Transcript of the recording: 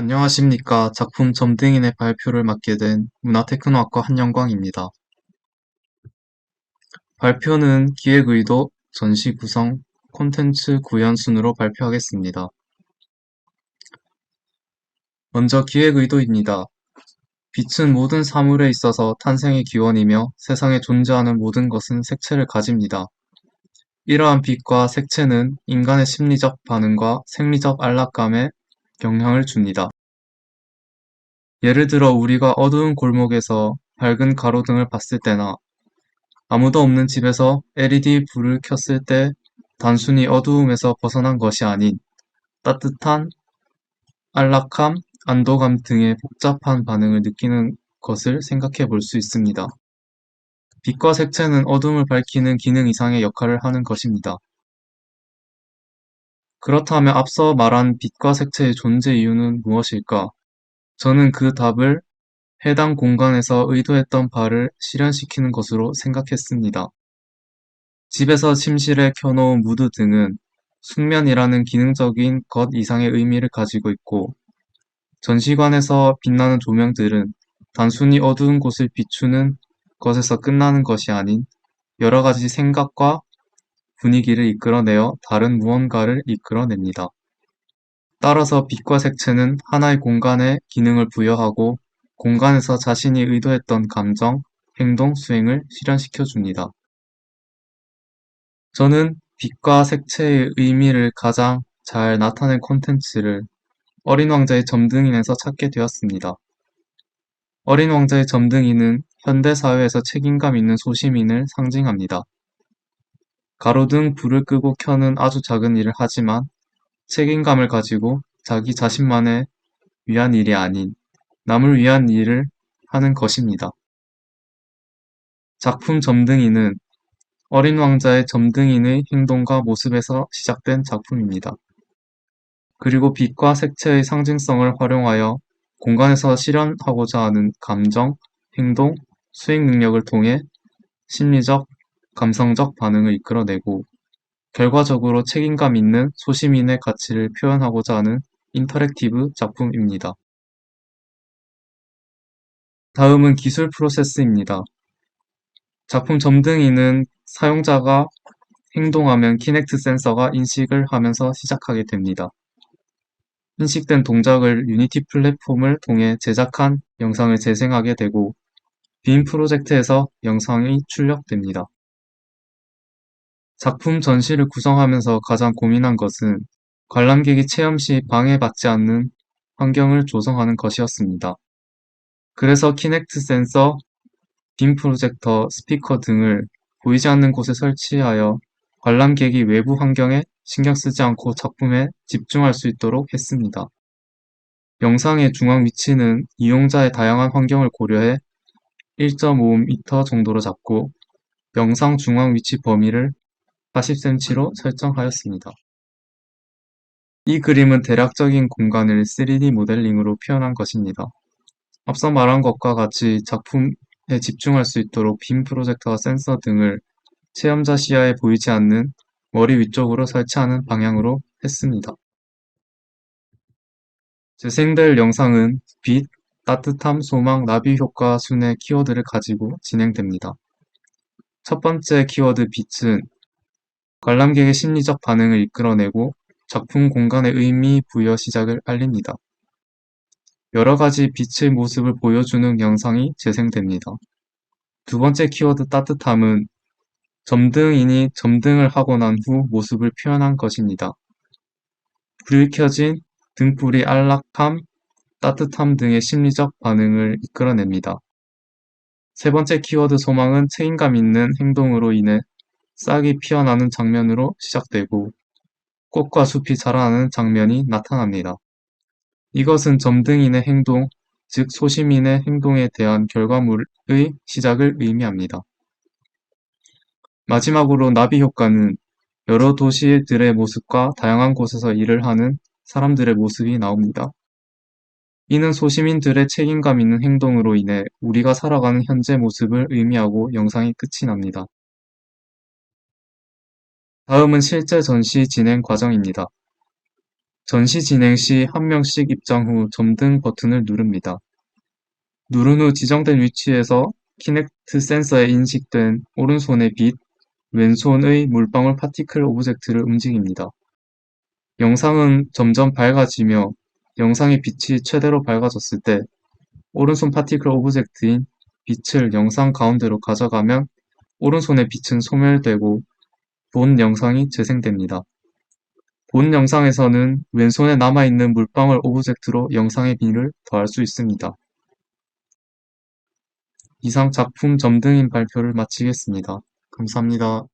안녕하십니까. 작품 점등인의 발표를 맡게 된 문화테크노학과 한영광입니다. 발표는 기획의도, 전시 구성, 콘텐츠 구현 순으로 발표하겠습니다. 먼저 기획의도입니다. 빛은 모든 사물에 있어서 탄생의 기원이며 세상에 존재하는 모든 것은 색채를 가집니다. 이러한 빛과 색채는 인간의 심리적 반응과 생리적 안락감에 영향을 줍니다. 예를 들어 우리가 어두운 골목에서 밝은 가로등을 봤을 때나 아무도 없는 집에서 LED 불을 켰을 때 단순히 어두움에서 벗어난 것이 아닌 따뜻한 안락함, 안도감 등의 복잡한 반응을 느끼는 것을 생각해 볼 수 있습니다. 빛과 색채는 어둠을 밝히는 기능 이상의 역할을 하는 것입니다. 그렇다면 앞서 말한 빛과 색채의 존재 이유는 무엇일까? 저는 그 답을 해당 공간에서 의도했던 바를 실현시키는 것으로 생각했습니다. 집에서 침실에 켜놓은 무드 등은 숙면이라는 기능적인 것 이상의 의미를 가지고 있고, 전시관에서 빛나는 조명들은 단순히 어두운 곳을 비추는 것에서 끝나는 것이 아닌 여러 가지 생각과 분위기를 이끌어내어 다른 무언가를 이끌어냅니다. 따라서 빛과 색채는 하나의 공간에 기능을 부여하고 공간에서 자신이 의도했던 감정, 행동, 수행을 실현시켜 줍니다. 저는 빛과 색채의 의미를 가장 잘 나타낸 콘텐츠를 어린 왕자의 점등인에서 찾게 되었습니다. 어린 왕자의 점등인은 현대 사회에서 책임감 있는 소시민을 상징합니다. 가로등 불을 끄고 켜는 아주 작은 일을 하지만 책임감을 가지고 자기 자신만을 위한 일이 아닌 남을 위한 일을 하는 것입니다. 작품 점등인은 어린 왕자의 점등인의 행동과 모습에서 시작된 작품입니다. 그리고 빛과 색채의 상징성을 활용하여 공간에서 실현하고자 하는 감정, 행동, 수행 능력을 통해 심리적, 감성적 반응을 이끌어내고 결과적으로 책임감 있는 소시민의 가치를 표현하고자 하는 인터랙티브 작품입니다. 다음은 기술 프로세스입니다. 작품 점등이는 사용자가 행동하면 키넥트 센서가 인식을 하면서 시작하게 됩니다. 인식된 동작을 유니티 플랫폼을 통해 제작한 영상을 재생하게 되고 빔 프로젝트에서 영상이 출력됩니다. 작품 전시를 구성하면서 가장 고민한 것은 관람객이 체험 시 방해받지 않는 환경을 조성하는 것이었습니다. 그래서 키넥트 센서, 빔 프로젝터, 스피커 등을 보이지 않는 곳에 설치하여 관람객이 외부 환경에 신경 쓰지 않고 작품에 집중할 수 있도록 했습니다. 영상의 중앙 위치는 이용자의 다양한 환경을 고려해 1.5m 정도로 잡고 영상 중앙 위치 범위를 40cm로 설정하였습니다. 이 그림은 대략적인 공간을 3D 모델링으로 표현한 것입니다. 앞서 말한 것과 같이 작품에 집중할 수 있도록 빔 프로젝터와 센서 등을 체험자 시야에 보이지 않는 머리 위쪽으로 설치하는 방향으로 했습니다. 재생될 영상은 빛, 따뜻함, 소망, 나비 효과 순의 키워드를 가지고 진행됩니다. 첫 번째 키워드 빛은 관람객의 심리적 반응을 이끌어내고 작품 공간의 의미 부여 시작을 알립니다. 여러 가지 빛의 모습을 보여주는 영상이 재생됩니다. 두 번째 키워드 따뜻함은 점등인이 점등을 하고 난 후 모습을 표현한 것입니다. 불이 켜진 등불이 안락함, 따뜻함 등의 심리적 반응을 이끌어냅니다. 세 번째 키워드 소망은 책임감 있는 행동으로 인해 싹이 피어나는 장면으로 시작되고 꽃과 숲이 자라나는 장면이 나타납니다. 이것은 점등인의 행동, 즉 소시민의 행동에 대한 결과물의 시작을 의미합니다. 마지막으로 나비 효과는 여러 도시들의 모습과 다양한 곳에서 일을 하는 사람들의 모습이 나옵니다. 이는 소시민들의 책임감 있는 행동으로 인해 우리가 살아가는 현재 모습을 의미하고 영상이 끝이 납니다. 다음은 실제 전시 진행 과정입니다. 전시 진행 시 한 명씩 입장 후 점등 버튼을 누릅니다. 누른 후 지정된 위치에서 키넥트 센서에 인식된 오른손의 빛, 왼손의 물방울 파티클 오브젝트를 움직입니다. 영상은 점점 밝아지며 영상의 빛이 최대로 밝아졌을 때 오른손 파티클 오브젝트인 빛을 영상 가운데로 가져가면 오른손의 빛은 소멸되고 본 영상이 재생됩니다. 본 영상에서는 왼손에 남아있는 물방울 오브젝트로 영상의 비를 더할 수 있습니다. 이상 작품 점등인 발표를 마치겠습니다. 감사합니다.